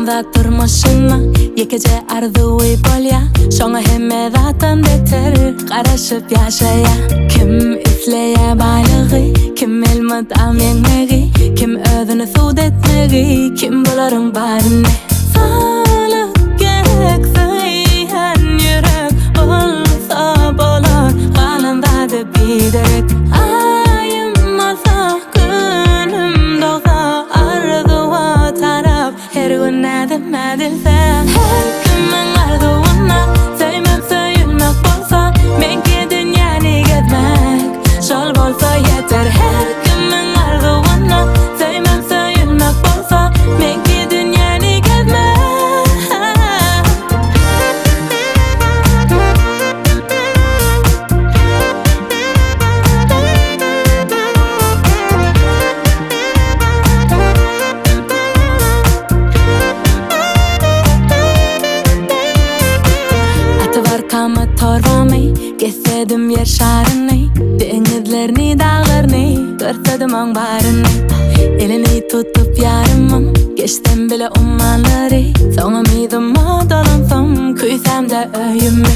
Anda turmuşuma Yekece arzuvi bolya Şoňa hemmedatdan beter Garaşyp ýaşaya Kim isleýär balygy Kim elmydam ýeňmegi Kim özüni suud etmegi Kim bolaryň baryny Salyp gerekseýän ýürek bolsa bolar Galynda biderek Ayym olsa günüm doğsa arzuwa tarap her gün nädem edilse her kimin arzuwyna söýmem söýülmek bolsa menki dünýäni gezmek şol bolsa yeter her kimin arzuwyna söýmem söýülmek bolsa menki dünýäni gezmek Kama torvamy, gesedim yer şaryny Deňizlerni, dağlarny, görsedim oň baryny Elini tutup ýarymam, geçsem bile ummanlary Soňa midima dolansam, küýsem-de öýümi